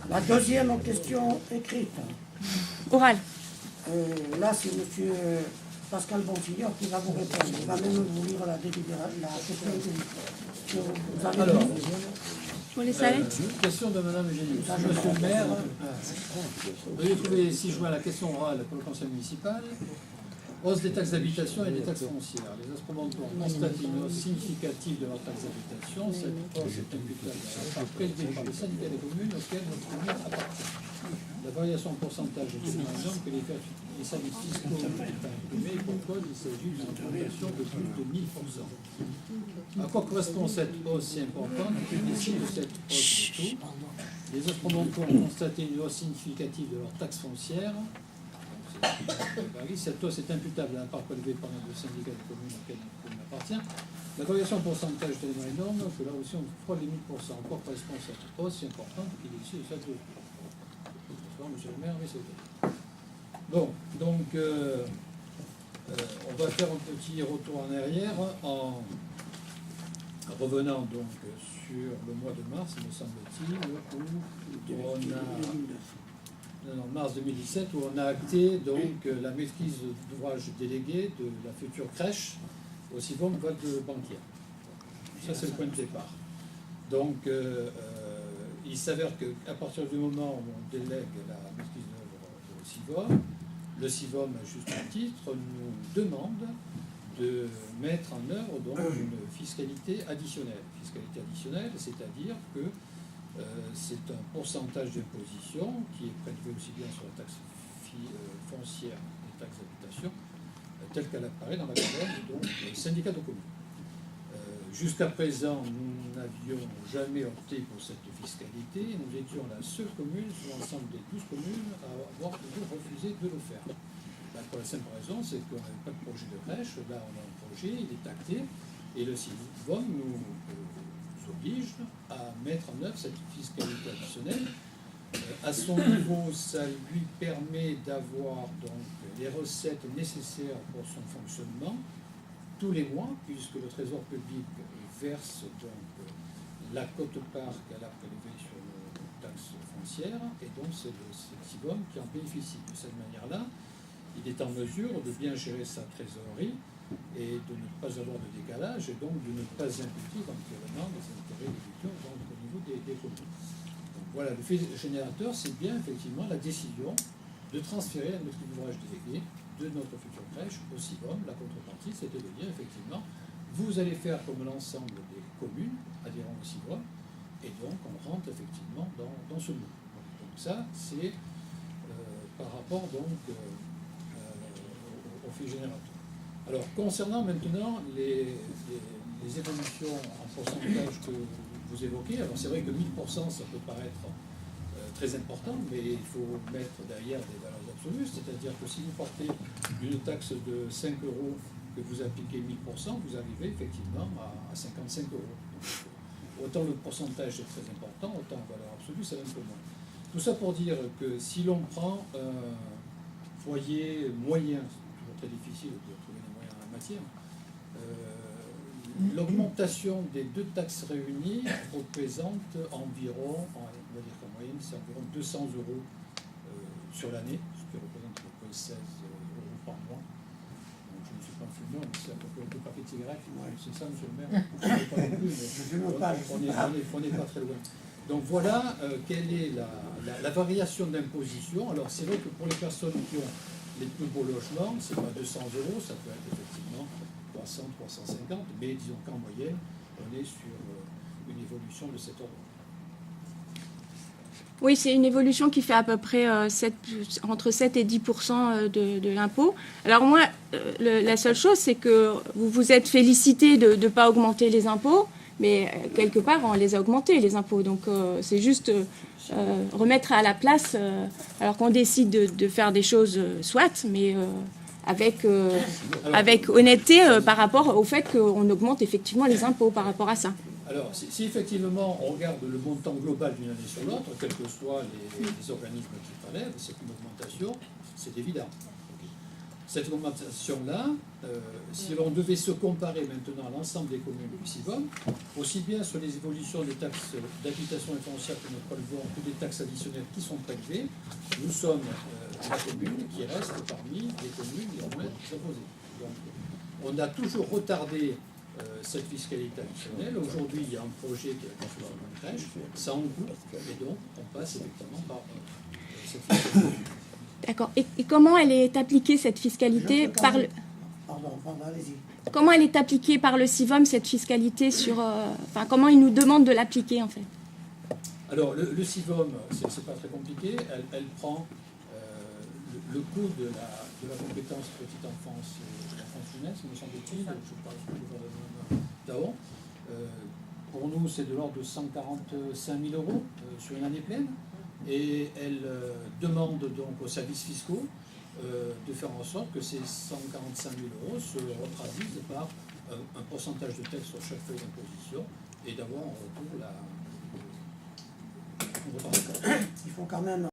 La deuxième question écrite. Oral. Là, c'est M. Pascal Bonfillon qui va vous répondre. Il va même vous lire la question que vous avez Alors, dit. Pour les salaires. question de Mme Génius. Monsieur le maire, veuillez trouver 6 juin la question orale pour le conseil municipal. Hausse des taxes d'habitation et des taxes foncières. Les aspromontours constatent une hausse significative de leurs taxes d'habitation. Cette hausse est imputable à la part prélevée par les syndicats des communes auxquels notre commune appartient. La variation en pourcentage est une raison que les services fiscaux sont imprimés et pour cause il s'agit d'une augmentation de plus de 1000%. À quoi correspond cette hausse si importante? Qui décide de cette hausse de tout? Les aspromontours ont constaté une hausse significative de leurs taxes foncières. Cette hausse est imputable à la part prélevée par le syndicat des communes auquel notre commune appartient. La variation en pourcentage est tellement énorme que là aussi on frôle les 1000%. À quoi correspond cette hausse si importante qui décide de cette hausse? Monsieur le maire, oui, c'est OK. Bon, donc on va faire un petit retour en arrière en revenant donc sur le mois de mars, me semble-t-il, où on a mars 2017, où on a acté donc la maîtrise d'ouvrage délégué de la future crèche au Sivom Val de Banquière. Ça, c'est le point de départ. Donc, il s'avère qu'à partir du moment où on délègue la maîtrise d'œuvre au Sivom, le Sivom, à juste titre, nous demande de mettre en œuvre donc une fiscalité additionnelle. Fiscalité additionnelle, c'est-à-dire que c'est un pourcentage d'imposition qui est prélevé aussi bien sur la taxe foncière et les taxes d'habitation, telle qu'elle apparaît dans la colonne donc syndicat de communes. Jusqu'à présent, nous n'avions jamais opté pour cette fiscalité. Nous étions la seule commune sur l'ensemble des 12 communes à avoir toujours refusé de le faire. Pour la simple raison, c'est qu'on n'avait pas de projet de crèche. Là, on a un projet, il est acté, et le Sivom nous oblige à mettre en œuvre cette fiscalité additionnelle. À son niveau, ça lui permet d'avoir donc les recettes nécessaires pour son fonctionnement tous les mois, puisque le Trésor public verse donc la quote-part qu'elle a prélevée sur les taxes foncières, et donc c'est le Sivom qui en bénéficie. De cette manière-là, il est en mesure de bien gérer sa trésorerie et de ne pas avoir de décalage, et donc de ne pas imputer éventuellement les intérêts déducteurs au niveau des communes. Donc voilà, le fait générateur, c'est bien effectivement la décision de transférer la maîtrise d'ouvrage déléguée de notre future crèche au Sivom. La contrepartie, c'était de dire effectivement, vous allez faire comme l'ensemble des communes adhérant au Sivom, et donc on rentre effectivement dans ce moule. Donc ça, c'est par rapport donc au fait générateur. Alors, concernant maintenant les évolutions en pourcentage que vous évoquez, alors c'est vrai que 1000%, ça peut paraître très important, mais il faut mettre derrière des valeurs absolues, c'est-à-dire que si vous partez d'une taxe de 5 euros, que vous appliquez 1000%, vous arrivez effectivement à 55 euros. Donc, autant le pourcentage est très important, autant en valeur absolue, c'est un peu moins. Tout ça pour dire que si l'on prend un foyer moyen, c'est toujours très difficile de trouver des moyens en la matière, l'augmentation des deux taxes réunies représente environ, on va dire qu'en moyenne, c'est environ 200 euros sur l'année, ce qui représente à peu près 16 euros par mois. Donc, je ne suis pas fumeur, mais c'est à peu près 2 paquets de cigarettes. C'est ça, monsieur le maire? Pas non plus, mais on n'est pas très loin. Donc voilà quelle est la variation d'imposition. Alors c'est vrai que pour les personnes qui ont les plus beaux logements, c'est pas 200 euros, ça peut être effectivement 300, 350, mais disons qu'en moyenne, on est sur une évolution de cet ordre. Oui, c'est une évolution qui fait à peu près entre 7 et 10% de l'impôt. Alors moi, la seule chose, c'est que vous vous êtes félicité de ne pas augmenter les impôts, mais quelque part, on les a augmentés, les impôts. Donc c'est juste remettre à la place, alors qu'on décide de faire des choses, soit, mais avec honnêteté par rapport au fait qu'on augmente effectivement les impôts par rapport à ça. Alors, si effectivement on regarde le montant global d'une année sur l'autre, quels que soient les organismes qui prélèvent, c'est une augmentation, c'est évident. Cette augmentation-là, si l'on devait se comparer maintenant à l'ensemble des communes du CIVOM, aussi bien sur les évolutions des taxes d'habitation et foncière que nous prélevons que des taxes additionnelles qui sont prélevées, nous sommes la commune qui reste parmi les communes les moins imposées. Donc, on a toujours retardé cette fiscalité additionnelle. Aujourd'hui, il y a un projet qui est la construction d'une crèche, ça en coûte, et donc on passe effectivement par cette fiscalité. D'accord. Et comment elle est appliquée, cette fiscalité par le... Pardon, allez-y. Comment elle est appliquée par le CIVOM, cette fiscalité sur... Enfin, comment il nous demande de l'appliquer, en fait? Alors, le CIVOM, c'est pas très compliqué. Elle prend le coût de la compétence petite enfance et l'enfance jeunesse, me semble-t-il. Je parle sous le gouvernement d'Aon. Pour nous, c'est de l'ordre de 145 000 € sur une année pleine. Et elle demande donc aux services fiscaux de faire en sorte que ces 145 000 € se retraduisent par un pourcentage de taxe sur chaque feuille d'imposition et d'avoir en retour la... Il faut quand même